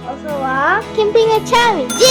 어서와 캠핑의 처음이지?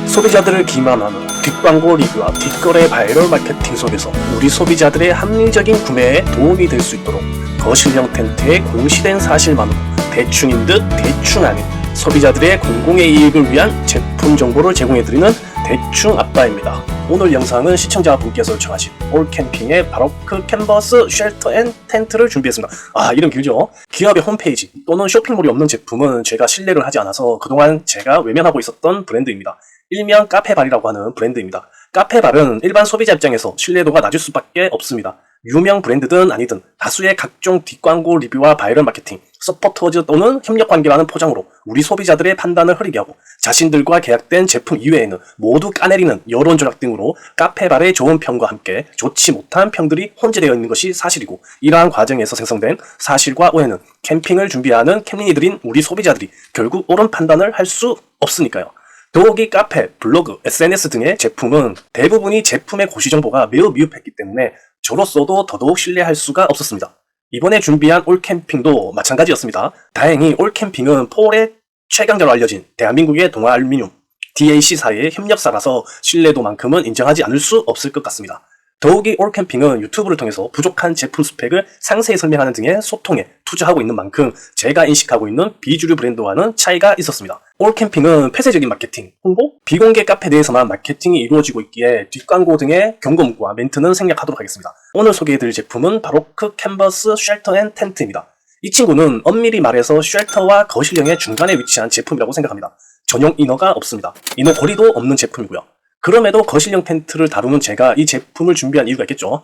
소비자들을 기만하는 뒷광고 리뷰와 뒷거래 바이럴 마케팅 속에서 우리 소비자들의 합리적인 구매에 도움이 될 수 있도록 거실형 텐트의 공시된 사실만으로 대충인 듯 대충 아닌 소비자들의 공공의 이익을 위한 제품 정보를 제공해드리는 대충 아빠입니다. 오늘 영상은 시청자분께서 요청하신 올캠핑의 바로크 캔버스 쉘터 앤 텐트를 준비했습니다. 이름 길죠? 기업의 홈페이지 또는 쇼핑몰이 없는 제품은 제가 신뢰를 하지 않아서 그동안 제가 외면하고 있었던 브랜드입니다. 일명 카페발이라고 하는 브랜드입니다. 카페발은 일반 소비자 입장에서 신뢰도가 낮을 수밖에 없습니다. 유명 브랜드든 아니든 다수의 각종 뒷광고 리뷰와 바이럴 마케팅, 서포터즈 또는 협력관계라는 포장으로 우리 소비자들의 판단을 흐리게 하고 자신들과 계약된 제품 이외에는 모두 까내리는 여론조작 등으로 카페발의 좋은 평과 함께 좋지 못한 평들이 혼재되어 있는 것이 사실이고, 이러한 과정에서 생성된 사실과 오해는 캠핑을 준비하는 캠린이들인 우리 소비자들이 결국 옳은 판단을 할 수 없으니까요. 더욱이 카페, 블로그, SNS 등의 제품은 대부분이 제품의 고시 정보가 매우 미흡했기 때문에 저로서도 더더욱 신뢰할 수가 없었습니다. 이번에 준비한 올캠핑도 마찬가지였습니다. 다행히 올캠핑은 폴의 최강자로 알려진 대한민국의 동아알루미늄 DAC사의 협력사라서 신뢰도만큼은 인정하지 않을 수 없을 것 같습니다. 더욱이 올캠핑은 유튜브를 통해서 부족한 제품 스펙을 상세히 설명하는 등의 소통에 투자하고 있는 만큼 제가 인식하고 있는 비주류 브랜드와는 차이가 있었습니다. 올캠핑은 폐쇄적인 마케팅, 홍보, 비공개 카페 내에서만 마케팅이 이루어지고 있기에 뒷광고 등의 경고 문구와 멘트는 생략하도록 하겠습니다. 오늘 소개해드릴 제품은 바로크 캔버스 쉘터 앤 텐트입니다. 이 친구는 엄밀히 말해서 쉘터와 거실형의 중간에 위치한 제품이라고 생각합니다. 전용 이너가 없습니다. 이너 고리도 없는 제품이고요. 그럼에도 거실형 텐트를 다루는 제가 이 제품을 준비한 이유가 있겠죠.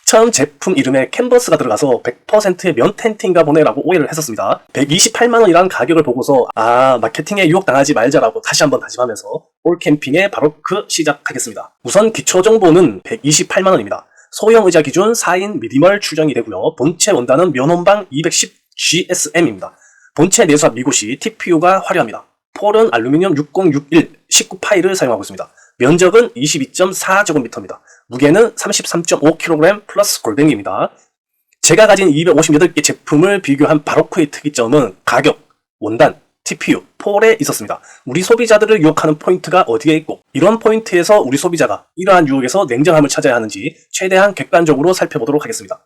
처음 제품 이름에 캔버스가 들어가서 100%의 면 텐트인가 보네라고 오해를 했었습니다. 128만원이란 가격을 보고서 마케팅에 유혹당하지 말자라고 다시 한번 다짐하면서 올캠핑의 바로크 시작하겠습니다. 우선 기초 정보는 128만원입니다. 소형 의자 기준 4인 미니멀 추정이 되고요. 본체 원단은 면원방 210GSM입니다. 본체 내수압 미고시 TPU가 화려합니다. 폴은 알루미늄 6061 19 파일을 사용하고 있습니다. 면적은 22.4제곱미터입니다. 무게는 33.5kg 플러스 골뱅이입니다. 제가 가진 258개 제품을 비교한 바로크의 특이점은 가격, 원단, TPU, 폴에 있었습니다. 우리 소비자들을 유혹하는 포인트가 어디에 있고, 이런 포인트에서 우리 소비자가 이러한 유혹에서 냉정함을 찾아야 하는지 최대한 객관적으로 살펴보도록 하겠습니다.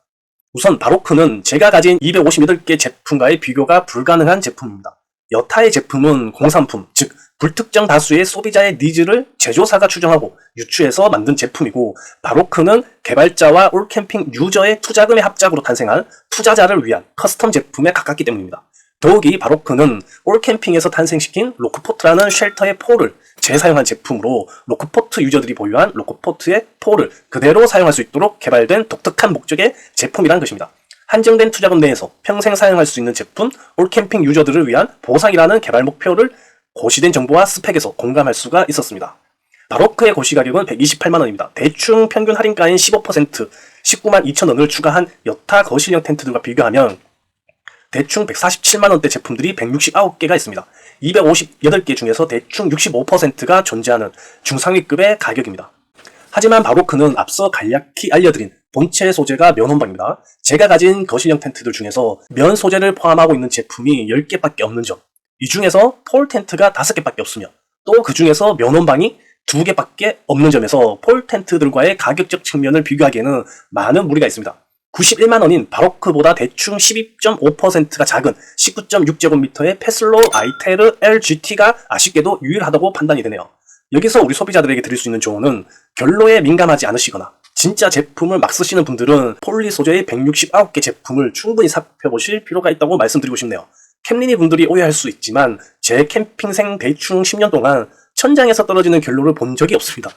우선 바로크는 제가 가진 258개 제품과의 비교가 불가능한 제품입니다. 여타의 제품은 공산품, 즉 불특정 다수의 소비자의 니즈를 제조사가 추정하고 유추해서 만든 제품이고, 바로크는 개발자와 올캠핑 유저의 투자금의 합작으로 탄생한 투자자를 위한 커스텀 제품에 가깝기 때문입니다. 더욱이 바로크는 올캠핑에서 탄생시킨 로크포트라는 쉘터의 폴을 재사용한 제품으로 로크포트 유저들이 보유한 로크포트의 폴을 그대로 사용할 수 있도록 개발된 독특한 목적의 제품이라는 것입니다. 한정된 투자금 내에서 평생 사용할 수 있는 제품, 올캠핑 유저들을 위한 보상이라는 개발 목표를 고시된 정보와 스펙에서 공감할 수가 있었습니다. 바로크의 고시 가격은 128만원입니다. 대충 평균 할인가인 15%, 19만 2천원을 추가한 여타 거실형 텐트들과 비교하면 대충 147만원대 제품들이 169개가 있습니다. 258개 중에서 대충 65%가 존재하는 중상위급의 가격입니다. 하지만 바로크는 앞서 간략히 알려드린 본체 소재가 면원방입니다. 제가 가진 거실형 텐트들 중에서 면 소재를 포함하고 있는 제품이 10개밖에 없는 점, 이 중에서 폴 텐트가 5개밖에 없으며 또 그 중에서 면원방이 2개밖에 없는 점에서 폴 텐트들과의 가격적 측면을 비교하기에는 많은 무리가 있습니다. 91만원인 바로크보다 대충 12.5%가 작은 19.6제곱미터의 페슬로 아이테르 LGT가 아쉽게도 유일하다고 판단이 되네요. 여기서 우리 소비자들에게 드릴 수 있는 조언은, 결로에 민감하지 않으시거나 진짜 제품을 막 쓰시는 분들은 폴리 소재의 169개 제품을 충분히 살펴보실 필요가 있다고 말씀드리고 싶네요. 캠린이 분들이 오해할 수 있지만 제 캠핑생 대충 10년 동안 천장에서 떨어지는 결로를 본 적이 없습니다.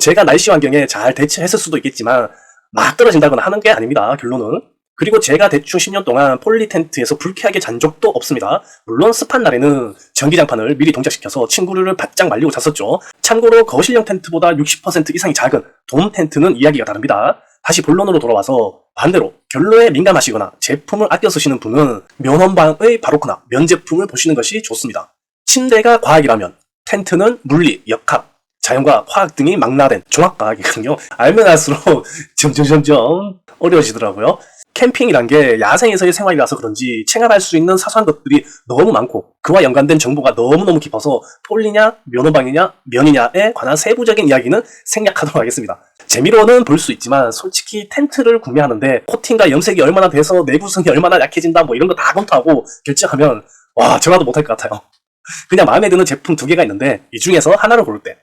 제가 날씨 환경에 잘 대처했을 수도 있겠지만 막 떨어진다거나 하는 게 아닙니다, 결론은. 그리고 제가 대충 10년 동안 폴리 텐트에서 불쾌하게 잔 적도 없습니다. 물론 습한 날에는 전기장판을 미리 동작시켜서 친구를 바짝 말리고 잤었죠. 참고로 거실형 텐트보다 60% 이상이 작은 돔 텐트는 이야기가 다릅니다. 다시 본론으로 돌아와서 반대로 결로에 민감하시거나 제품을 아껴 쓰시는 분은 면원방의 바로크나 면 제품을 보시는 것이 좋습니다. 침대가 과학이라면 텐트는 물리, 역학, 자연과 화학 등이 망라된 종합과학이거든요. 알면 알수록 점점 어려워지더라고요. 캠핑이란 게 야생에서의 생활이라서 그런지 체감할 수 있는 사소한 것들이 너무 많고 그와 연관된 정보가 너무너무 깊어서 폴리냐, 면허방이냐, 면이냐에 관한 세부적인 이야기는 생략하도록 하겠습니다. 재미로는 볼 수 있지만 솔직히 텐트를 구매하는데 코팅과 염색이 얼마나 돼서 내구성이 얼마나 약해진다 뭐 이런 거 다 검토하고 결정하면 와 저라도 못할 것 같아요. 그냥 마음에 드는 제품 2개가 있는데 이 중에서 하나를 고를 때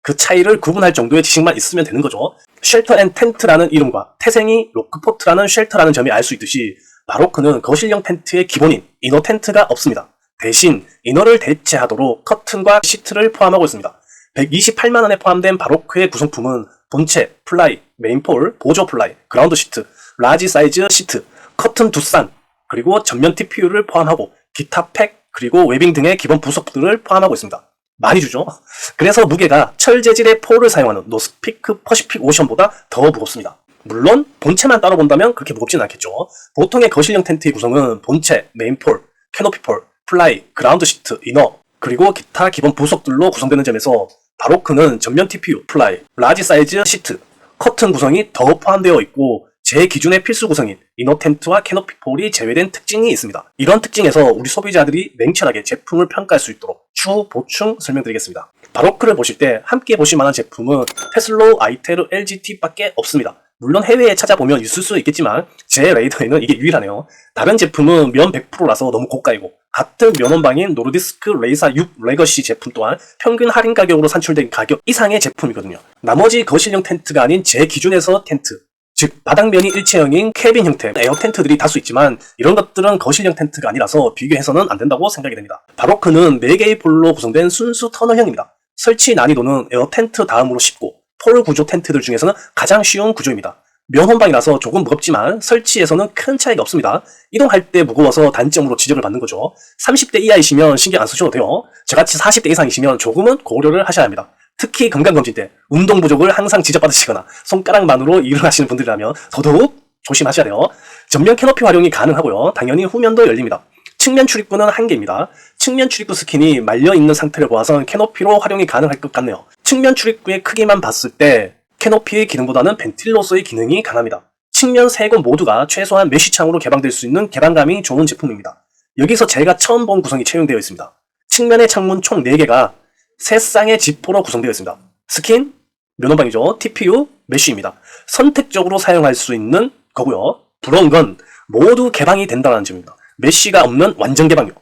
그 차이를 구분할 정도의 지식만 있으면 되는 거죠. 쉘터 앤 텐트라는 이름과 태생이 로크포트라는 쉘터라는 점이 알 수 있듯이 바로크는 거실형 텐트의 기본인 이너 텐트가 없습니다. 대신 이너를 대체하도록 커튼과 시트를 포함하고 있습니다. 128만원에 포함된 바로크의 구성품은 본체, 플라이, 메인폴, 보조 플라이, 그라운드 시트, 라지 사이즈 시트, 커튼 2쌍, 그리고 전면 TPU를 포함하고 기타 팩, 그리고 웨빙 등의 기본 부속들을 포함하고 있습니다. 많이 주죠? 그래서 무게가 철 재질의 폴을 사용하는 노스피크 퍼시픽 오션보다 더 무겁습니다. 물론 본체만 따로 본다면 그렇게 무겁지는 않겠죠. 보통의 거실형 텐트의 구성은 본체, 메인폴, 캐노피폴, 플라이, 그라운드 시트, 이너, 그리고 기타 기본 부속들로 구성되는 점에서 바로크는 전면 TPU, 플라이, 라지 사이즈 시트, 커튼 구성이 더 포함되어 있고 제 기준의 필수 구성인 이너 텐트와 캐노피폴이 제외된 특징이 있습니다. 이런 특징에서 우리 소비자들이 냉철하게 제품을 평가할 수 있도록 추후 보충 설명드리겠습니다. 바로크를 보실 때 함께 보실 만한 제품은 테슬로, 아이테르, LGT 밖에 없습니다. 물론 해외에 찾아보면 있을 수 있겠지만 제 레이더에는 이게 유일하네요. 다른 제품은 면 100%라서 너무 고가이고 같은 면원방인 노르디스크 레이사 6 레거시 제품 또한 평균 할인 가격으로 산출된 가격 이상의 제품이거든요. 나머지 거실형 텐트가 아닌 제 기준에서 텐트, 즉 바닥면이 일체형인 캐빈 형태 에어 텐트들이 다수 있지만 이런 것들은 거실형 텐트가 아니라서 비교해서는 안 된다고 생각이 됩니다. 바로크는 4개의 폴로 구성된 순수 터널형입니다. 설치 난이도는 에어 텐트 다음으로 쉽고 폴 구조 텐트들 중에서는 가장 쉬운 구조입니다. 면혼방이라서 조금 무겁지만 설치에서는 큰 차이가 없습니다. 이동할 때 무거워서 단점으로 지적을 받는 거죠. 30대 이하이시면 신경 안 쓰셔도 돼요. 저같이 40대 이상이시면 조금은 고려를 하셔야 합니다. 특히 건강검진 때 운동 부족을 항상 지적받으시거나 손가락만으로 일을 하시는 분들이라면 더더욱 조심하셔야 돼요. 전면 캐노피 활용이 가능하고요. 당연히 후면도 열립니다. 측면 출입구는 1개입니다. 측면 출입구 스킨이 말려있는 상태를 보아서 캐노피로 활용이 가능할 것 같네요. 측면 출입구의 크기만 봤을 때 캐노피의 기능보다는 벤틸로서의 기능이 강합니다. 측면 3곳 모두가 최소한 메쉬창으로 개방될 수 있는 개방감이 좋은 제품입니다. 여기서 제가 처음 본 구성이 채용되어 있습니다. 측면의 창문 총 4개가 3쌍의 지포로 구성되어 있습니다. 스킨, 면허방이죠. TPU, 메쉬입니다. 선택적으로 사용할 수 있는 거고요. 부러운 건 모두 개방이 된다는 점입니다. 메쉬가 없는 완전 개방이요.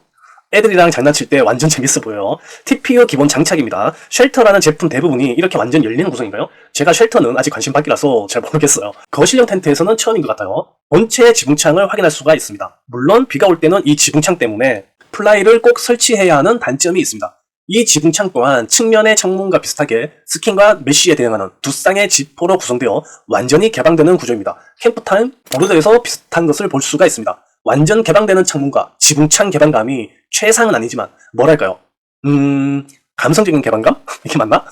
애들이랑 장난칠 때 완전 재밌어 보여요. TPU 기본 장착입니다. 쉘터라는 제품 대부분이 이렇게 완전 열리는 구성인가요? 제가 쉘터는 아직 관심 밖이라서 잘 모르겠어요. 거실형 텐트에서는 처음인 것 같아요. 본체 지붕창을 확인할 수가 있습니다. 물론 비가 올 때는 이 지붕창 때문에 플라이를 꼭 설치해야 하는 단점이 있습니다. 이 지붕창 또한 측면의 창문과 비슷하게 스킨과 메쉬에 대응하는 2쌍의 지포로 구성되어 완전히 개방되는 구조입니다. 캠프타임, 보르드에서 비슷한 것을 볼 수가 있습니다. 완전 개방되는 창문과 지붕창 개방감이 최상은 아니지만 뭐랄까요? 감성적인 개방감? 이게 맞나?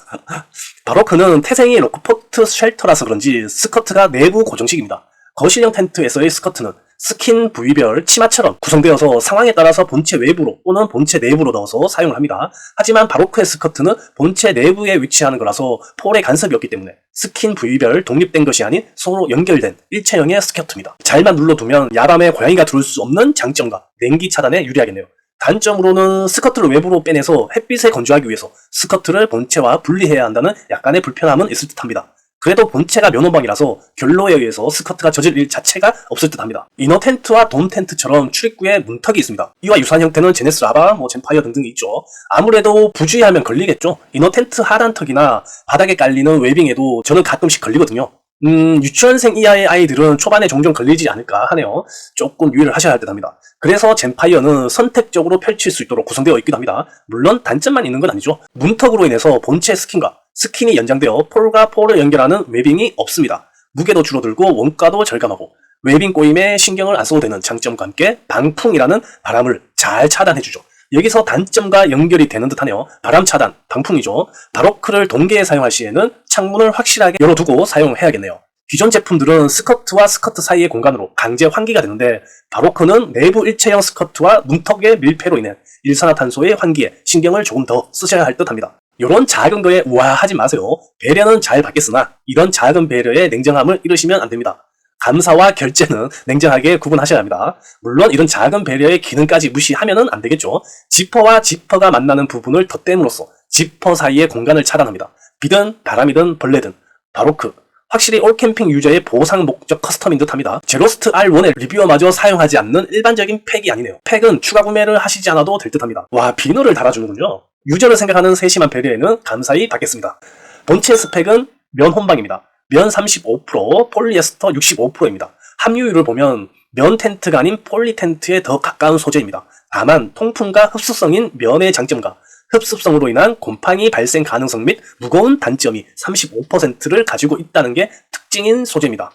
바로크는 태생이 로크포트 쉘터라서 그런지 스커트가 내부 고정식입니다. 거실형 텐트에서의 스커트는 스킨 부위별 치마처럼 구성되어서 상황에 따라서 본체 외부로 또는 본체 내부로 넣어서 사용을 합니다. 하지만 바로크의 스커트는 본체 내부에 위치하는 거라서 폴에 간섭이 없기 때문에 스킨 부위별 독립된 것이 아닌 서로 연결된 일체형의 스커트입니다. 잘만 눌러두면 야밤에 고양이가 들어올 수 없는 장점과 냉기 차단에 유리하겠네요. 단점으로는 스커트를 외부로 빼내서 햇빛에 건조하기 위해서 스커트를 본체와 분리해야 한다는 약간의 불편함은 있을 듯합니다. 그래도 본체가 면허방이라서 결로에 의해서 스커트가 젖을 일 자체가 없을 듯합니다. 이너 텐트와 돔 텐트처럼 출입구에 문턱이 있습니다. 이와 유사한 형태는 제네스 라바, 젠파이어 등등이 있죠. 아무래도 부주의하면 걸리겠죠. 이너 텐트 하단턱이나 바닥에 깔리는 웨빙에도 저는 가끔씩 걸리거든요. 유치원생 이하의 아이들은 초반에 종종 걸리지 않을까 하네요. 조금 유의를 하셔야 할 듯 합니다. 그래서 젠파이어는 선택적으로 펼칠 수 있도록 구성되어 있기도 합니다. 물론 단점만 있는 건 아니죠. 문턱으로 인해서 본체 스킨과 스킨이 연장되어 폴과 폴을 연결하는 웨빙이 없습니다. 무게도 줄어들고 원가도 절감하고 웨빙 꼬임에 신경을 안 써도 되는 장점과 함께 방풍이라는 바람을 잘 차단해주죠. 여기서 단점과 연결이 되는 듯하네요. 바람 차단, 방풍이죠. 바로크를 동계에 사용할 시에는 창문을 확실하게 열어두고 사용해야겠네요. 기존 제품들은 스커트와 스커트 사이의 공간으로 강제 환기가 되는데 바로크는 내부 일체형 스커트와 문턱의 밀폐로 인해 일산화탄소의 환기에 신경을 조금 더 쓰셔야 할 듯합니다. 이런 작은 거에 우아하지 마세요. 배려는 잘 받겠으나 이런 작은 배려에 냉정함을 잃으시면 안 됩니다. 감사와 결제는 냉정하게 구분하셔야 합니다. 물론 이런 작은 배려의 기능까지 무시하면 안 되겠죠. 지퍼와 지퍼가 만나는 부분을 덧댐으로써 지퍼 사이의 공간을 차단합니다. 비든 바람이든 벌레든 바로크. 확실히 올캠핑 유저의 보상 목적 커스텀인 듯합니다. 제로스트 R1의 리뷰어마저 사용하지 않는 일반적인 팩이 아니네요. 팩은 추가 구매를 하시지 않아도 될 듯합니다. 와, 비너를 달아주는군요. 유저를 생각하는 세심한 배려에는 감사히 받겠습니다. 본체 스펙은 면 혼방입니다. 면 35%, 폴리에스터 65%입니다. 함유율을 보면 면 텐트가 아닌 폴리 텐트에 더 가까운 소재입니다. 다만 통풍과 흡수성인 면의 장점과 흡습성으로 인한 곰팡이 발생 가능성 및 무거운 단점이 35%를 가지고 있다는 게 특징인 소재입니다.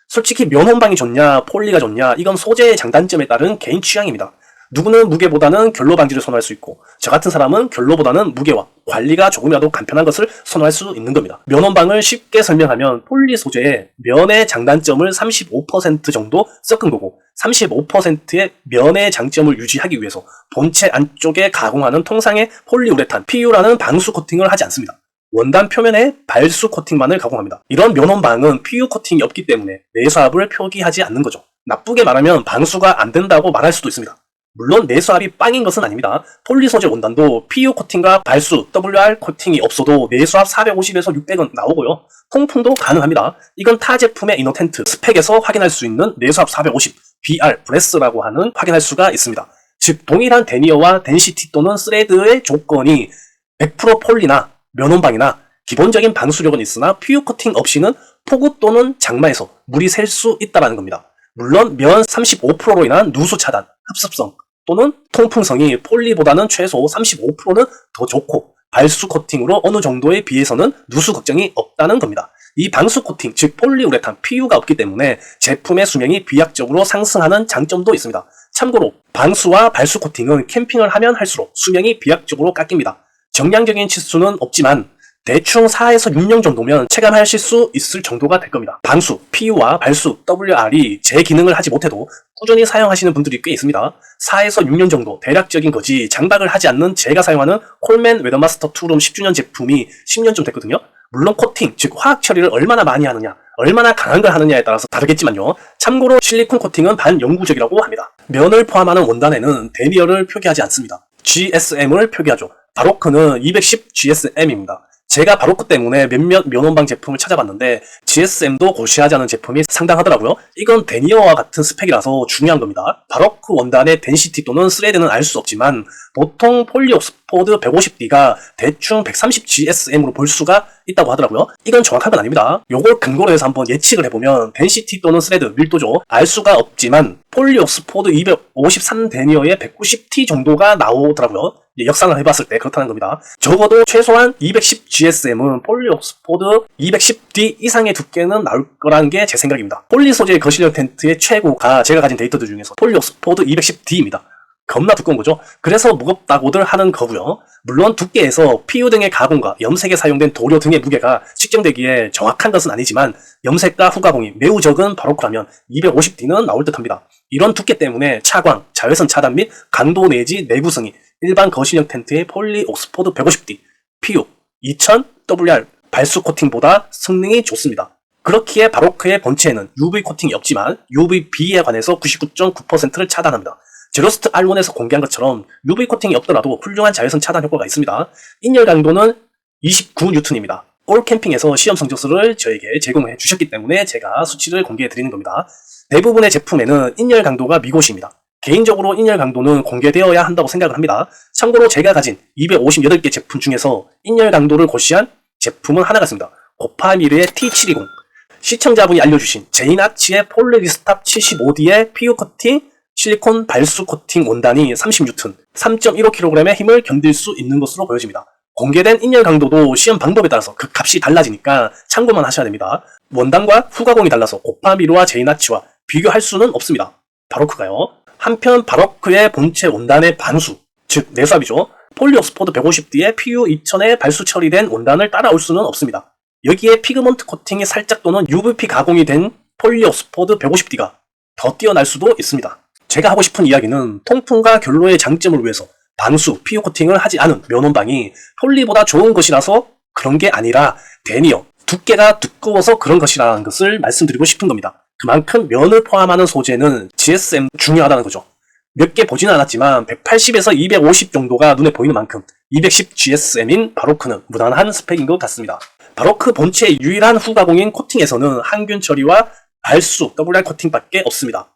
솔직히 면 혼방이 좋냐 폴리가 좋냐 이건 소재의 장단점에 따른 개인 취향입니다. 누구는 무게보다는 결로 방지를 선호할 수 있고 저 같은 사람은 결로보다는 무게와 관리가 조금이라도 간편한 것을 선호할 수 있는 겁니다. 면 혼방을 쉽게 설명하면 폴리 소재에 면의 장단점을 35% 정도 섞은 거고 35%의 면의 장점을 유지하기 위해서 본체 안쪽에 가공하는 통상의 폴리우레탄 PU라는 방수 코팅을 하지 않습니다. 원단 표면에 발수 코팅만을 가공합니다. 이런 면 혼방은 PU 코팅이 없기 때문에 내수압을 표기하지 않는 거죠. 나쁘게 말하면 방수가 안 된다고 말할 수도 있습니다. 물론 내수압이 빵인 것은 아닙니다. 폴리 소재 원단도 PU 코팅과 발수, WR 코팅이 없어도 내수압 450에서 600은 나오고요. 통풍도 가능합니다. 이건 타 제품의 이너 텐트 스펙에서 확인할 수 있는 내수압 450, BR, 브레스라고 하는 확인할 수가 있습니다. 즉 동일한 데니어와 덴시티 또는 스레드의 조건이 100% 폴리나 면혼방이나 기본적인 방수력은 있으나 PU 코팅 없이는 폭우 또는 장마에서 물이 셀 수 있다는 겁니다. 물론 면 35%로 인한 누수 차단, 흡습성 또는 통풍성이 폴리보다는 최소 35%는 더 좋고 발수 코팅으로 어느 정도에 비해서는 누수 걱정이 없다는 겁니다. 이 방수 코팅, 즉 폴리우레탄 PU가 없기 때문에 제품의 수명이 비약적으로 상승하는 장점도 있습니다. 참고로 방수와 발수 코팅은 캠핑을 하면 할수록 수명이 비약적으로 깎입니다. 정량적인 치수는 없지만 대충 4에서 6년 정도면 체감하실 수 있을 정도가 될 겁니다. 방수, PU와 발수, WR이 제 기능을 하지 못해도 꾸준히 사용하시는 분들이 꽤 있습니다. 4에서 6년 정도 대략적인 거지 장박을 하지 않는 제가 사용하는 콜맨 웨더마스터 투룸 10주년 제품이 10년쯤 됐거든요. 물론 코팅, 즉 화학 처리를 얼마나 많이 하느냐, 얼마나 강한 걸 하느냐에 따라서 다르겠지만요. 참고로 실리콘 코팅은 반영구적이라고 합니다. 면을 포함하는 원단에는 데니어를 표기하지 않습니다. GSM을 표기하죠. 바로크는 210 GSM입니다. 제가 바로크 때문에 몇몇 면원방 제품을 찾아봤는데 GSM도 고시하지 않은 제품이 상당하더라고요. 이건 데니어와 같은 스펙이라서 중요한 겁니다. 바로크 원단의 덴시티 또는 스레드는 알 수 없지만 보통 폴리옥스포드 150D가 대충 130 GSM으로 볼 수가 있다고 하더라고요. 이건 정확한 건 아닙니다. 요걸 근거로 해서 한번 예측을 해보면 덴시티 또는 스레드, 밀도죠. 알 수가 없지만 폴리옥스포드 253 데니어의 190T 정도가 나오더라고요. 역산을 해봤을 때 그렇다는 겁니다. 적어도 최소한 210 GSM은 폴리옥스포드 210D 이상의 두께는 나올 거라는 게 제 생각입니다. 폴리 소재 거실형 텐트의 최고가 제가 가진 데이터들 중에서 폴리옥스포드 210D입니다. 겁나 두꺼운 거죠. 그래서 무겁다고들 하는 거고요. 물론 두께에서 PU 등의 가공과 염색에 사용된 도료 등의 무게가 측정되기에 정확한 것은 아니지만 염색과 후가공이 매우 적은 바로크라면 250D는 나올 듯합니다. 이런 두께 때문에 차광, 자외선 차단 및 강도 내지 내구성이 일반 거실형 텐트의 폴리 옥스포드 150D, PU 2000 WR 발수 코팅보다 성능이 좋습니다. 그렇기에 바로크의 본체에는 UV 코팅이 없지만 UVB에 관해서 99.9%를 차단합니다. 제로스트 R1에서 공개한 것처럼 UV 코팅이 없더라도 훌륭한 자외선 차단 효과가 있습니다. 인열 강도는 29N입니다. 올 캠핑에서 시험 성적서를 저에게 제공해 주셨기 때문에 제가 수치를 공개해 드리는 겁니다. 대부분의 제품에는 인열 강도가 미고시입니다. 개인적으로 인열 강도는 공개되어야 한다고 생각을 합니다. 참고로 제가 가진 258개 제품 중에서 인열 강도를 고시한 제품은 하나가 있습니다. 고파미르의 T720. 시청자분이 알려주신 제이나치의 폴리리스탑 75D의 PU 코팅 실리콘 발수 코팅 원단이 30N, 3.15kg의 힘을 견딜 수 있는 것으로 보여집니다. 공개된 인열 강도도 시험 방법에 따라서 그 값이 달라지니까 참고만 하셔야 됩니다. 원단과 후가공이 달라서 고파미르와 제이나치와 비교할 수는 없습니다. 바로크가요. 한편 바로크의 본체 원단의 반수, 즉 내수압이죠. 폴리옥스포드 150D의 PU 2000에 발수 처리된 원단을 따라올 수는 없습니다. 여기에 피그먼트 코팅이 살짝 또는 UVP 가공이 된 폴리옥스포드 150D가 더 뛰어날 수도 있습니다. 제가 하고 싶은 이야기는 통풍과 결로의 장점을 위해서 방수, PU 코팅을 하지 않은 면원방이 폴리보다 좋은 것이라서 그런 게 아니라 데니어, 두께가 두꺼워서 그런 것이라는 것을 말씀드리고 싶은 겁니다. 그만큼 면을 포함하는 소재는 GSM 중요하다는 거죠. 몇 개 보지는 않았지만 180에서 250 정도가 눈에 보이는 만큼 210 GSM인 바로크는 무난한 스펙인 것 같습니다. 바로크 본체의 유일한 후가공인 코팅에서는 항균 처리와 발수 WR 코팅밖에 없습니다.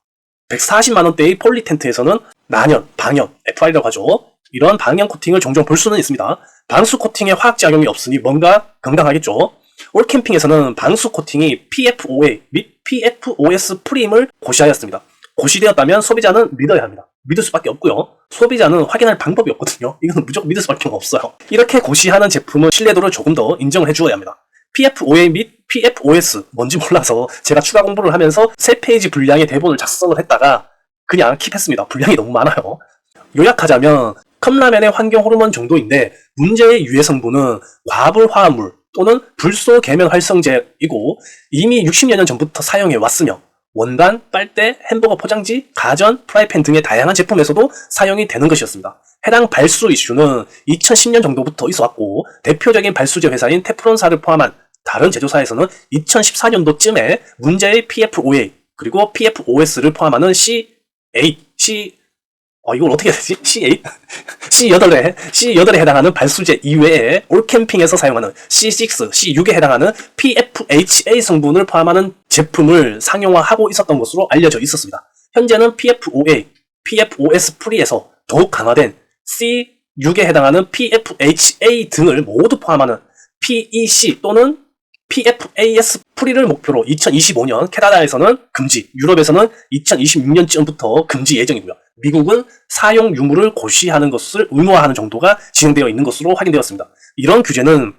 140만원대의 폴리 텐트에서는 난연, 방연, FR이라고 하죠. 이런 방연 코팅을 종종 볼 수는 있습니다. 방수 코팅에 화학작용이 없으니 뭔가 건강하겠죠. 올캠핑에서는 방수 코팅이 PFOA 및 PFOS 프림을 고시하였습니다. 고시되었다면 소비자는 믿어야 합니다. 믿을 수밖에 없고요. 소비자는 확인할 방법이 없거든요. 이건 무조건 믿을 수밖에 없어요. 이렇게 고시하는 제품은 신뢰도를 조금 더 인정을 해주어야 합니다. PFOA 및 PFOS 뭔지 몰라서 제가 추가 공부를 하면서 3페이지 분량의 대본을 작성을 했다가 그냥 킵했습니다. 분량이 너무 많아요. 요약하자면 컵라면의 환경 호르몬 정도인데 문제의 유해 성분은 과불 화합물 또는 불소 계면 활성제이고 이미 60여 년 전부터 사용해 왔으며 원단, 빨대, 햄버거 포장지, 가전, 프라이팬 등의 다양한 제품에서도 사용이 되는 것이었습니다. 해당 발수 이슈는 2010년 정도부터 있어왔고 대표적인 발수제 회사인 테프론사를 포함한 다른 제조사에서는 2014년도쯤에 문제의 PFOA 그리고 PFOS를 포함하는 이걸 어떻게 해야 되지? C8에 해당하는 발수제 이외에 올캠핑에서 사용하는 C6, C6에 해당하는 PFHA 성분을 포함하는 제품을 상용화하고 있었던 것으로 알려져 있었습니다. 현재는 PFOA, PFOS 프리에서 더욱 강화된 C6에 해당하는 PFHA 등을 모두 포함하는 PEC 또는 PFAS 프리를 목표로 2025년 캐나다에서는 금지, 유럽에서는 2026년쯤부터 금지 예정이고요. 미국은 사용 유무를 고시하는 것을 의무화하는 정도가 진행되어 있는 것으로 확인되었습니다. 이런 규제는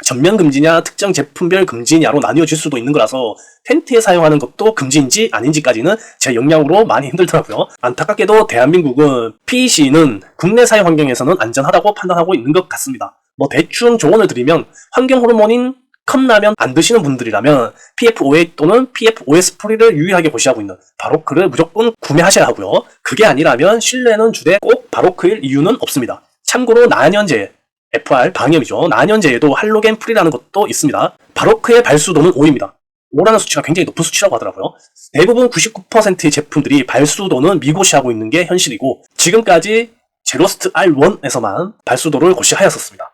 전면 금지냐 특정 제품별 금지냐로 나뉘어질 수도 있는 거라서 텐트에 사용하는 것도 금지인지 아닌지까지는 제 역량으로 많이 힘들더라고요. 안타깝게도 대한민국은 PEC는 국내 사용 환경에서는 안전하다고 판단하고 있는 것 같습니다. 대충 조언을 드리면 환경 호르몬인 컵라면 안 드시는 분들이라면 PFOA 또는 PFOS 프리를 유일하게 고시하고 있는 바로크를 무조건 구매하셔야 하고요. 그게 아니라면 신뢰는 주되 꼭 바로크일 이유는 없습니다. 참고로 난연제, FR 방염이죠. 난연제에도 할로겐 프리라는 것도 있습니다. 바로크의 발수도는 5입니다. 5라는 수치가 굉장히 높은 수치라고 하더라고요. 대부분 99%의 제품들이 발수도는 미고시하고 있는 게 현실이고 지금까지 제로스트 R1에서만 발수도를 고시하였었습니다.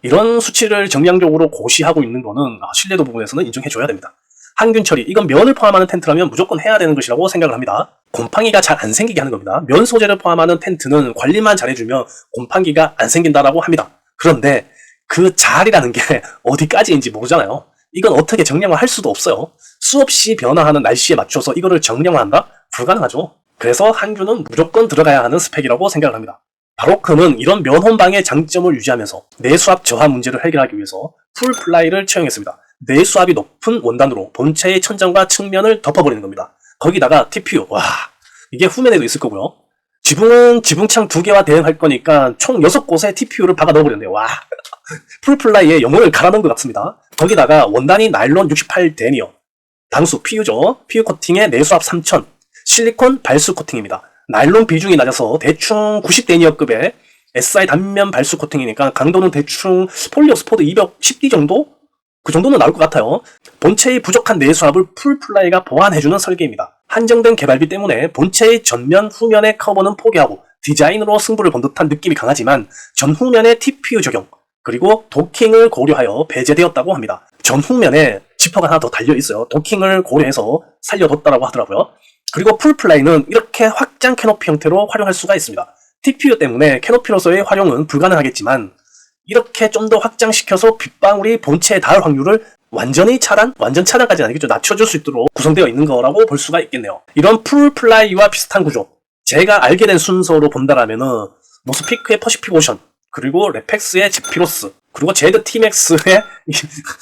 이런 수치를 정량적으로 고시하고 있는 거는 신뢰도 부분에서는 인정해줘야 됩니다. 항균 처리, 이건 면을 포함하는 텐트라면 무조건 해야 되는 것이라고 생각을 합니다. 곰팡이가 잘 안 생기게 하는 겁니다. 면 소재를 포함하는 텐트는 관리만 잘해주면 곰팡이가 안 생긴다라고 합니다. 그런데 그 잘이라는 게 어디까지인지 모르잖아요. 이건 어떻게 정량화할 수도 없어요. 수없이 변화하는 날씨에 맞춰서 이거를 정량화한다? 불가능하죠. 그래서 항균은 무조건 들어가야 하는 스펙이라고 생각을 합니다. 바로크는 이런 면혼방의 장점을 유지하면서 내수압 저하 문제를 해결하기 위해서 풀플라이를 채용했습니다. 내수압이 높은 원단으로 본체의 천장과 측면을 덮어버리는 겁니다. 거기다가 TPU, 이게 후면에도 있을 거고요. 지붕은 지붕창 2개와 대응할 거니까 총 6곳에 TPU를 박아 넣어버렸네요. 풀플라이에 영혼을 갈아 넣은 것 같습니다. 거기다가 원단이 나일론 68 데니어, 방수 PU죠. PU 코팅에 내수압 3000, 실리콘 발수 코팅입니다. 나일론 비중이 낮아서 대충 90데니어급의 SI 단면 발수 코팅이니까 강도는 대충 폴리오스포드 210D 정도? 그 정도는 나올 것 같아요. 본체의 부족한 내수압을 풀플라이가 보완해주는 설계입니다. 한정된 개발비 때문에 본체의 전면, 후면의 커버는 포기하고 디자인으로 승부를 본 듯한 느낌이 강하지만 전후면의 TPU 적용, 그리고 도킹을 고려하여 배제되었다고 합니다. 전후면에 지퍼가 하나 더 달려있어요. 도킹을 고려해서 살려뒀다고 하더라고요. 그리고 풀플라이는 이렇게 확장 캐노피 형태로 활용할 수가 있습니다. TPU 때문에 캐노피로서의 활용은 불가능하겠지만 이렇게 좀 더 확장시켜서 빗방울이 본체에 닿을 확률을 완전 차단까지는 아니겠죠. 낮춰줄 수 있도록 구성되어 있는 거라고 볼 수가 있겠네요. 이런 풀플라이와 비슷한 구조, 제가 알게 된 순서로 본다라면은 모스피크의 퍼시픽 오션, 그리고 레펙스의 제피로스, 그리고 제드 티맥스의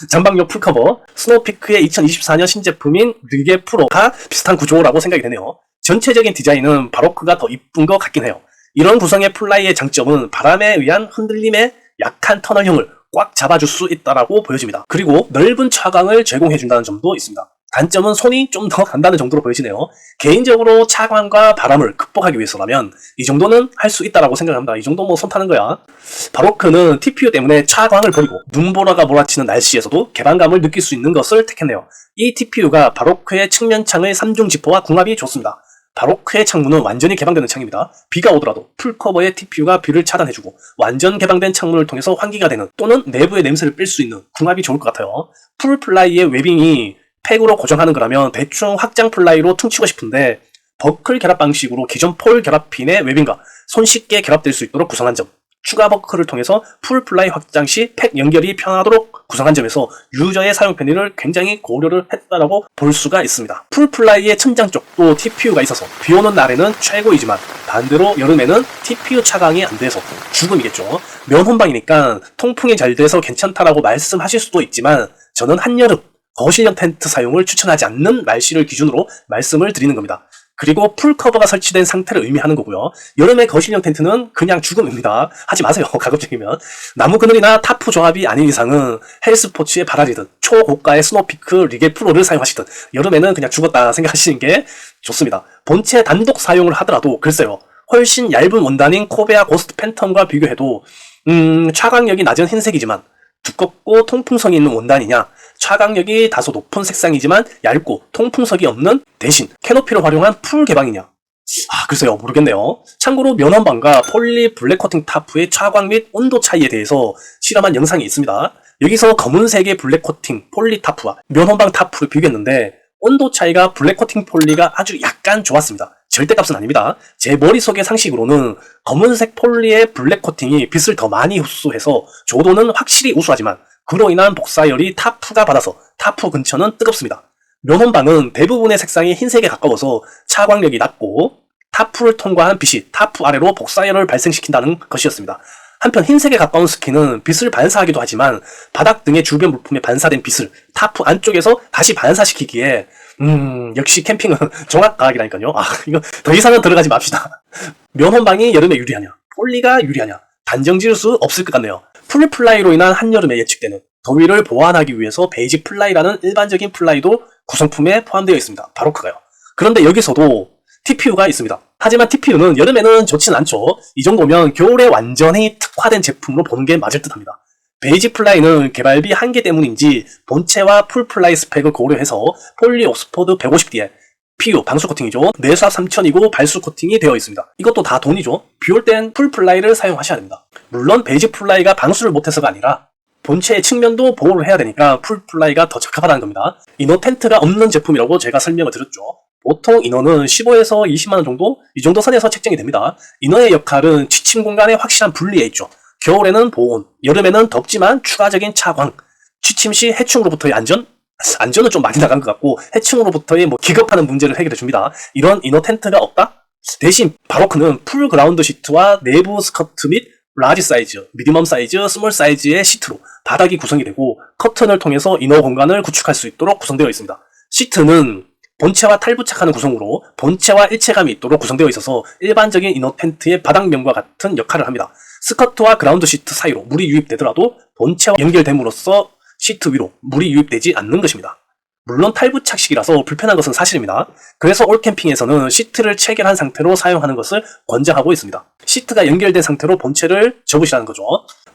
장방용 풀커버, 스노우피크의 2024년 신제품인 르게 프로가 비슷한 구조라고 생각이 되네요. 전체적인 디자인은 바로크가 더 이쁜 것 같긴 해요. 이런 구성의 플라이의 장점은 바람에 의한 흔들림의 약한 터널형을 꽉 잡아줄 수 있다라고 보여집니다. 그리고 넓은 차광을 제공해준다는 점도 있습니다. 단점은 손이 좀 더 간다는 정도로 보여지네요. 개인적으로 차광과 바람을 극복하기 위해서라면 이 정도는 할 수 있다라고 생각합니다. 이 정도 뭐 손 타는 거야. 바로크는 TPU 때문에 차광을 버리고 눈보라가 몰아치는 날씨에서도 개방감을 느낄 수 있는 것을 택했네요. 이 TPU가 바로크의 측면창의 3중 지퍼와 궁합이 좋습니다. 바로크의 창문은 완전히 개방되는 창입니다. 비가 오더라도 풀커버의 TPU가 비를 차단해주고 완전 개방된 창문을 통해서 환기가 되는 또는 내부의 냄새를 뺄 수 있는 궁합이 좋을 것 같아요. 풀플라이의 웨빙이 팩으로 고정하는 거라면 대충 확장 플라이로 퉁치고 싶은데 버클 결합 방식으로 기존 폴 결합핀의 웨빙과 손쉽게 결합될 수 있도록 구성한 점, 추가 버클을 통해서 풀 플라이 확장 시 팩 연결이 편하도록 구성한 점에서 유저의 사용 편의를 굉장히 고려를 했다라고 볼 수가 있습니다. 풀 플라이의 천장 쪽도 TPU가 있어서 비 오는 날에는 최고이지만 반대로 여름에는 TPU 차광이 안 돼서 죽음이겠죠. 면혼방이니까 통풍이 잘 돼서 괜찮다라고 말씀하실 수도 있지만 저는 한여름 거실형 텐트 사용을 추천하지 않는 날씨를 기준으로 말씀을 드리는 겁니다. 그리고 풀커버가 설치된 상태를 의미하는 거고요. 여름의 거실형 텐트는 그냥 죽음입니다. 하지 마세요. 가급적이면. 나무 그늘이나 타프 조합이 아닌 이상은 헬스포츠의 바라리든 초고가의 스노피크 리게 프로를 사용하시든 여름에는 그냥 죽었다 생각하시는 게 좋습니다. 본체 단독 사용을 하더라도 글쎄요. 훨씬 얇은 원단인 코베아 고스트 팬텀과 비교해도 차광력이 낮은 흰색이지만 두껍고 통풍성이 있는 원단이냐, 차광력이 다소 높은 색상이지만 얇고 통풍성이 없는 대신 캐노피를 활용한 풀 개방이냐. 글쎄요, 모르겠네요. 참고로 면원방과 폴리 블랙 코팅 타프의 차광 및 온도 차이에 대해서 실험한 영상이 있습니다. 여기서 검은색의 블랙 코팅 폴리 타프와 면원방 타프를 비교했는데 온도 차이가 블랙 코팅 폴리가 아주 약간 좋았습니다. 절대값은 아닙니다. 제 머릿속의 상식으로는 검은색 폴리의 블랙 코팅이 빛을 더 많이 흡수해서 조도는 확실히 우수하지만 그로 인한 복사열이 타프가 받아서 타프 근처는 뜨겁습니다. 면원방은 대부분의 색상이 흰색에 가까워서 차광력이 낮고 타프를 통과한 빛이 타프 아래로 복사열을 발생시킨다는 것이었습니다. 한편 흰색에 가까운 스킨은 빛을 반사하기도 하지만 바닥 등의 주변 물품에 반사된 빛을 타프 안쪽에서 다시 반사시키기에 역시 캠핑은 종합과학이라니까요. 이거 더 이상은 들어가지 맙시다. 면원방이 여름에 유리하냐, 폴리가 유리하냐, 단정 지을 수 없을 것 같네요. 풀플라이로 인한 한여름에 예측되는 더위를 보완하기 위해서 베이지 플라이라는 일반적인 플라이도 구성품에 포함되어 있습니다. 바로크가요. 그런데 여기서도 TPU가 있습니다. 하지만 TPU는 여름에는 좋진 않죠. 이 정도면 겨울에 완전히 특화된 제품으로 보는 게 맞을 듯 합니다. 베이지 플라이는 개발비 한계 때문인지 본체와 풀플라이 스펙을 고려해서 폴리 옥스포드 150D에 PU 방수 코팅이죠. 내수압 3000이고 발수 코팅이 되어 있습니다. 이것도 다 돈이죠. 비 올 땐 풀플라이를 사용하셔야 됩니다. 물론 베이지 플라이가 방수를 못해서가 아니라 본체의 측면도 보호를 해야 되니까 풀플라이가 더 적합하다는 겁니다. 이너 텐트가 없는 제품이라고 제가 설명을 드렸죠. 보통 이너는 15에서 20만원 정도? 이 정도 선에서 책정이 됩니다. 이너의 역할은 취침 공간의 확실한 분리에 있죠. 겨울에는 보온, 여름에는 덥지만 추가적인 차광, 취침 시 해충으로부터의 안전은 좀 많이 나간 것 같고 해충으로부터의 기겁하는 문제를 해결해 줍니다. 이런 이너 텐트가 없다? 대신 바로크는 풀 그라운드 시트와 내부 스커트 및 라지 사이즈, 미디멈 사이즈, 스몰 사이즈의 시트로 바닥이 구성이 되고 커튼을 통해서 이너 공간을 구축할 수 있도록 구성되어 있습니다. 시트는 본체와 탈부착하는 구성으로 본체와 일체감이 있도록 구성되어 있어서 일반적인 이너 텐트의 바닥면과 같은 역할을 합니다. 스커트와 그라운드 시트 사이로 물이 유입되더라도 본체와 연결됨으로써 시트 위로 물이 유입되지 않는 것입니다. 물론 탈부착식이라서 불편한 것은 사실입니다. 그래서 올 캠핑에서는 시트를 체결한 상태로 사용하는 것을 권장하고 있습니다. 시트가 연결된 상태로 본체를 접으시라는 거죠.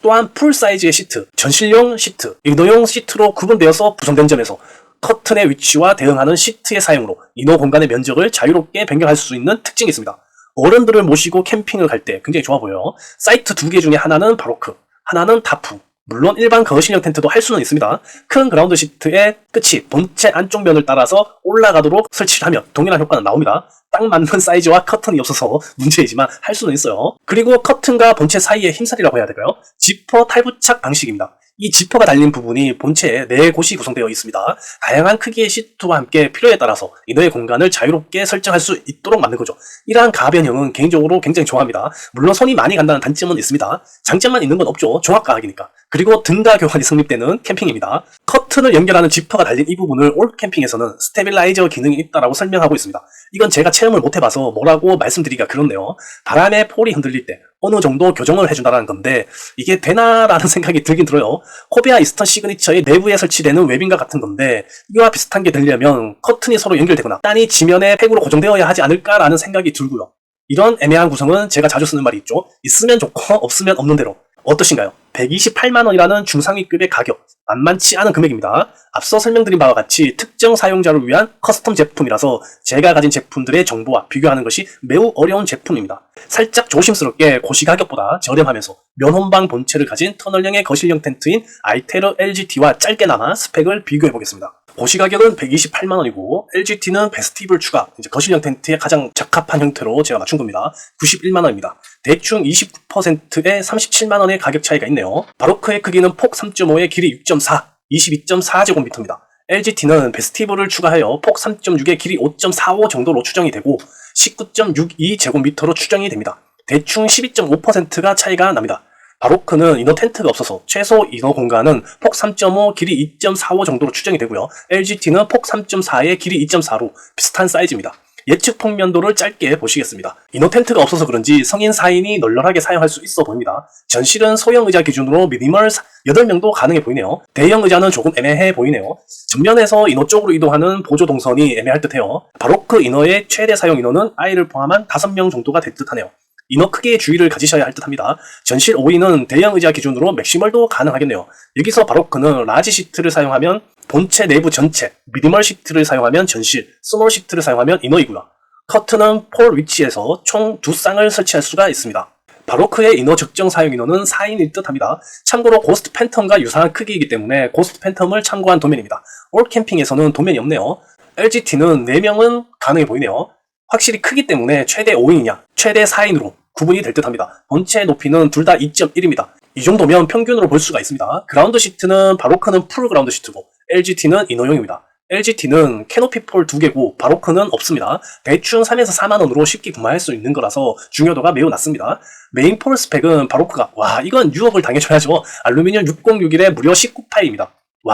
또한 풀 사이즈의 시트, 전실용 시트, 이너용 시트로 구분되어서 구성된 점에서 커튼의 위치와 대응하는 시트의 사용으로 이너 공간의 면적을 자유롭게 변경할 수 있는 특징이 있습니다. 어른들을 모시고 캠핑을 갈 때 굉장히 좋아 보여요. 사이트 2개 중에 하나는 바로크, 하나는 타프. 물론 일반 거실형 텐트도 할 수는 있습니다. 큰 그라운드 시트의 끝이 본체 안쪽 면을 따라서 올라가도록 설치를 하면 동일한 효과는 나옵니다. 딱 맞는 사이즈와 커튼이 없어서 문제이지만 할 수는 있어요. 그리고 커튼과 본체 사이의 힘살이라고 해야 될까요? 지퍼 탈부착 방식입니다. 이 지퍼가 달린 부분이 본체에 4곳이 구성되어 있습니다. 다양한 크기의 시트와 함께 필요에 따라서 이너의 공간을 자유롭게 설정할 수 있도록 만든 거죠. 이러한 가변형은 개인적으로 굉장히 좋아합니다. 물론 손이 많이 간다는 단점은 있습니다. 장점만 있는 건 없죠. 종합과학이니까. 그리고 등가 교환이 성립되는 캠핑입니다. 커튼을 연결하는 지퍼가 달린 이 부분을 올 캠핑에서는 스테빌라이저 기능이 있다고 설명하고 있습니다. 이건 제가 체험을 못 해봐서 뭐라고 말씀드리기가 그렇네요. 바람에 폴이 흔들릴 때 어느 정도 교정을 해준다는 건데 이게 되나라는 생각이 들긴 들어요. 코베아 이스턴 시그니처의 내부에 설치되는 웹인과 같은 건데 이와 비슷한 게 되려면 커튼이 서로 연결되거나 단이 지면에 팩으로 고정되어야 하지 않을까라는 생각이 들고요. 이런 애매한 구성은 제가 자주 쓰는 말이 있죠. 있으면 좋고 없으면 없는 대로. 어떠신가요? 128만원이라는 중상위급의 가격, 만만치 않은 금액입니다. 앞서 설명드린 바와 같이 특정 사용자를 위한 커스텀 제품이라서 제가 가진 제품들의 정보와 비교하는 것이 매우 어려운 제품입니다. 살짝 조심스럽게 고시 가격보다 저렴하면서 면혼방 본체를 가진 터널형의 거실형 텐트인 아이테르 LGT와 짧게나마 스펙을 비교해보겠습니다. 고시 가격은 128만원이고 LGT는 베스티블 추가, 거실형 텐트에 가장 적합한 형태로 제가 맞춘 겁니다. 91만원입니다. 대충 29%의 37만원의 가격 차이가 있네요. 바로크의 크기는 폭 3.5에 길이 6.4, 22.4제곱미터입니다. LGT는 베스티블을 추가하여 폭 3.6에 길이 5.45 정도로 추정이 되고 19.62제곱미터로 추정이 됩니다. 대충 12.5%가 차이가 납니다. 바로크는 이너 텐트가 없어서 최소 이너 공간은 폭 3.5, 길이 2.45 정도로 추정이 되고요. LGT는 폭 3.4에 길이 2.4로 비슷한 사이즈입니다. 예측 폭면도를 짧게 보시겠습니다. 이너 텐트가 없어서 그런지 성인 4인이 널널하게 사용할 수 있어 보입니다. 전실은 소형 의자 기준으로 미니멀 8명도 가능해 보이네요. 대형 의자는 조금 애매해 보이네요. 전면에서 이너 쪽으로 이동하는 보조 동선이 애매할 듯해요. 바로크 이너의 최대 사용 인원은 아이를 포함한 5명 정도가 될 듯하네요. 이너 크기의 주의를 가지셔야 할 듯합니다. 전실 5인은 대형 의자 기준으로 맥시멀도 가능하겠네요. 여기서 바로크는 라지 시트를 사용하면 본체 내부 전체, 미니멀 시트를 사용하면 전실, 스몰 시트를 사용하면 이너이고요. 커튼은 폴 위치에서 총 2쌍을 설치할 수가 있습니다. 바로크의 이너 적정 사용 인원은 4인일 듯합니다. 참고로 고스트 팬텀과 유사한 크기이기 때문에 고스트 팬텀을 참고한 도면입니다. 올 캠핑에서는 도면이 없네요. LGT는 4명은 가능해 보이네요. 확실히 크기 때문에 최대 5인이냐, 최대 4인으로 구분이 될 듯합니다. 본체 높이는 둘 다 2.1입니다. 이 정도면 평균으로 볼 수가 있습니다. 그라운드 시트는 바로크는 풀 그라운드 시트고 LGT는 이너용입니다. LGT는 캐노피 폴 2개고 바로크는 없습니다. 대충 3에서 4만원으로 쉽게 구매할 수 있는 거라서 중요도가 매우 낮습니다. 메인 폴 스펙은 바로크가 이건 유업을 당해줘야죠. 알루미늄 6061에 무려 19파이입니다.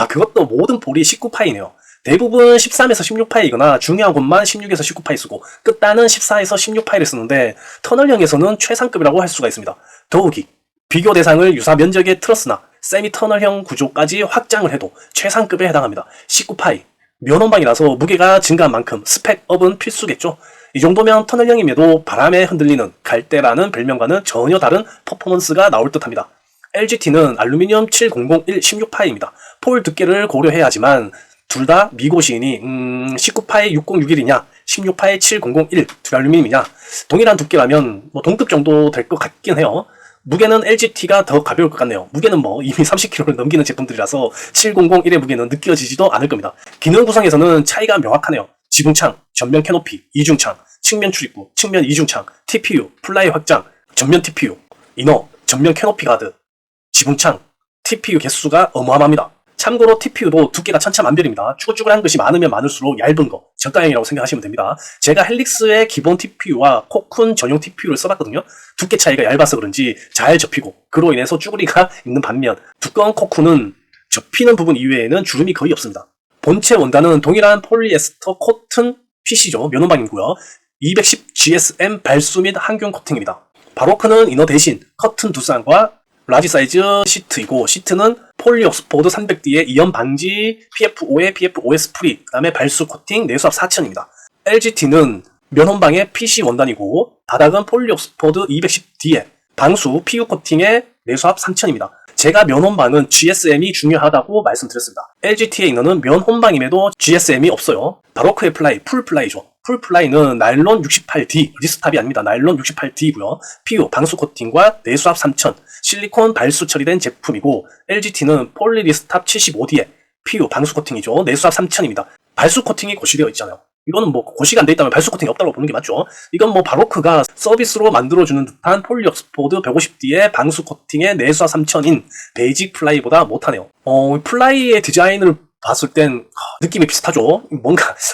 그것도 모든 폴이 19파이네요. 대부분 13에서 16파이거나 중요한 곳만 16에서 19파이 쓰고 끝단은 14에서 16파이를 쓰는데 터널형에서는 최상급이라고 할 수가 있습니다. 더욱이 비교 대상을 유사 면적의 트러스나 세미 터널형 구조까지 확장을 해도 최상급에 해당합니다. 19파이. 면원방이라서 무게가 증가한 만큼 스펙업은 필수겠죠. 이 정도면 터널형임에도 바람에 흔들리는 갈대라는 별명과는 전혀 다른 퍼포먼스가 나올 듯합니다. LGT는 알루미늄 7001 16파이입니다. 폴 두께를 고려해야 하지만 둘 다 미고시이니 19파이 6061이냐 16파이 7001 듀알루미늄이냐 동일한 두께라면 동급 정도 될 것 같긴 해요. 무게는 LGT가 더 가벼울 것 같네요. 무게는 이미 30kg를 넘기는 제품들이라서 7001의 무게는 느껴지지도 않을 겁니다. 기능 구성에서는 차이가 명확하네요. 지붕창, 전면 캐노피, 이중창, 측면 출입구, 측면 이중창, TPU, 플라이 확장, 전면 TPU, 이너, 전면 캐노피 가드, 지붕창, TPU 개수가 어마어마합니다. 참고로 TPU도 두께가 천차만별입니다. 쭈글쭈글한 것이 많으면 많을수록 얇은 거, 저가형이라고 생각하시면 됩니다. 제가 헬릭스의 기본 TPU와 코쿤 전용 TPU를 써봤거든요. 두께 차이가 얇아서 그런지 잘 접히고 그로 인해서 쭈구리가 있는 반면 두꺼운 코쿤은 접히는 부분 이외에는 주름이 거의 없습니다. 본체 원단은 동일한 폴리에스터 코튼 PC죠. 면원방이고요. 210 GSM 발수 및 항균 코팅입니다. 바로크는 이너 대신 커튼 2쌍과 라지 사이즈 시트이고 시트는 폴리 옥스포드 300D의 이염 방지 PF5에 PF5S 프리 그 다음에 발수 코팅 내수압 4000입니다. LGT는 면혼방의 PC 원단이고 바닥은 폴리 옥스포드 210D에 방수 PU 코팅의 내수압 3000입니다. 제가 면혼방은 GSM이 중요하다고 말씀드렸습니다. LGT의 이너는 면혼방임에도 GSM이 없어요. 바로크의 플라이, 풀 플라이죠. 풀 플라이는 나일론 68D, 리스탑이 아닙니다. 나일론 68D고요. PU 방수 코팅과 내수압 3000, 실리콘 발수 처리된 제품이고 LGT는 폴리 리스탑 75D에 PU 방수 코팅이죠. 내수압 3000입니다. 발수 코팅이 고시되어 있잖아요. 이거는 고시가 안 돼 있다면 발수 코팅이 없다고 보는 게 맞죠. 이건 바로크가 서비스로 만들어주는 듯한 폴리 옥스포드 150D의 방수 코팅의 내수압 3000인 베이직 플라이보다 못하네요. 플라이의 디자인을 봤을 땐 느낌이 비슷하죠.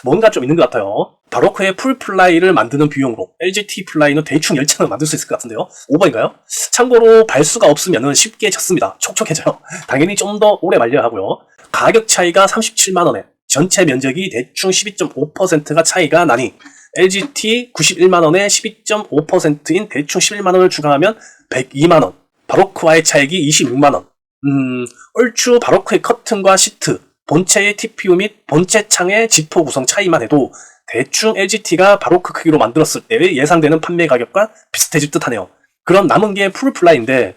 뭔가 좀 있는 것 같아요. 바로크의 풀플라이를 만드는 비용으로 LGT 플라이는 대충 10차는 만들 수 있을 것 같은데요. 오버인가요? 참고로 발수가 없으면 쉽게 젖습니다. 촉촉해져요. 당연히 좀 더 오래 말려야 하고요. 가격 차이가 37만원에 전체 면적이 대충 12.5%가 차이가 나니 LGT 91만원에 12.5%인 대충 11만원을 추가하면 102만원, 바로크와의 차익이 26만원. 얼추 바로크의 커튼과 시트, 본체의 TPU 및 본체 창의 지포 구성 차이만 해도 대충 LGT가 바로크 크기로 만들었을 때의 예상되는 판매 가격과 비슷해질 듯 하네요. 그럼 남은 게 풀플라이인데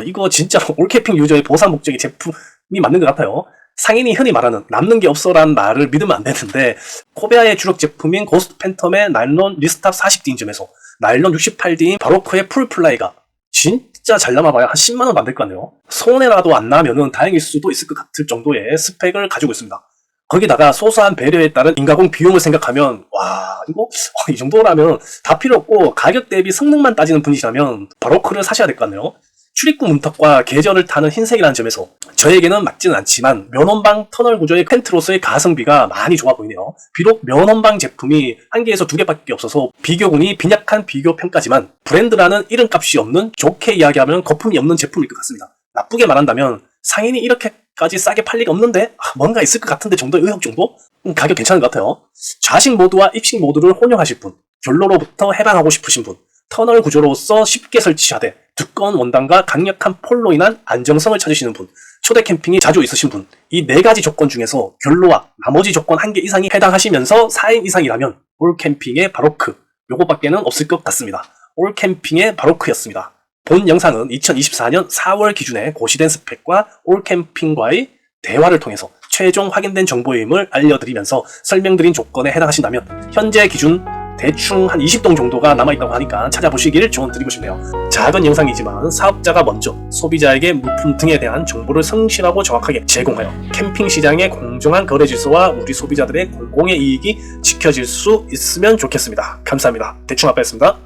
이거 진짜로 올캐핑 유저의 보상 목적의 제품이 맞는 것 같아요. 상인이 흔히 말하는 남는 게 없어라는 말을 믿으면 안 되는데, 코베아의 주력 제품인 고스트 팬텀의 나일론 리스탑 40D인 점에서 나일론 68D인 바로크의 풀플라이가 진짜 잘 남아봐야 한 10만원 안 될 것 같네요. 손해라도 안 나면은 다행일 수도 있을 것 같을 정도의 스펙을 가지고 있습니다. 거기다가 소소한 배려에 따른 인가공 비용을 생각하면 와 이거 이 정도라면 다 필요 없고 가격 대비 성능만 따지는 분이시라면 바로크를 사셔야 될 것 같네요. 출입구 문턱과 계절을 타는 흰색이라는 점에서 저에게는 맞지는 않지만 면원방 터널 구조의 펜트로서의 가성비가 많이 좋아 보이네요. 비록 면원방 제품이 한 개에서 두 개밖에 없어서 비교군이 빈약한 비교 평가지만 브랜드라는 이름값이 없는, 좋게 이야기하면 거품이 없는 제품일 것 같습니다. 나쁘게 말한다면 상인이 이렇게까지 싸게 팔 리가 없는데 뭔가 있을 것 같은데 정도의 의혹 정도? 가격 괜찮은 것 같아요. 좌식 모드와 입식 모드를 혼용하실 분, 결로로부터 해방하고 싶으신 분, 터널 구조로서 쉽게 설치하되 두꺼운 원단과 강력한 폴로 인한 안정성을 찾으시는 분, 초대 캠핑이 자주 있으신 분, 이 4가지 조건 중에서 결로와 나머지 조건 1개 이상이 해당하시면서 4인 이상이라면 올캠핑의 바로크, 요거밖에는 없을 것 같습니다. 올캠핑의 바로크였습니다. 본 영상은 2024년 4월 기준에 고시된 스펙과 올캠핑과의 대화를 통해서 최종 확인된 정보임을 알려드리면서 설명드린 조건에 해당하신다면 현재 기준 대충 한 20동 정도가 남아있다고 하니까 찾아보시길 조언드리고 싶네요. 작은 영상이지만 사업자가 먼저 소비자에게 물품 등에 대한 정보를 성실하고 정확하게 제공하여 캠핑 시장의 공정한 거래 질서와 우리 소비자들의 공공의 이익이 지켜질 수 있으면 좋겠습니다. 감사합니다. 대충 아빠였습니다.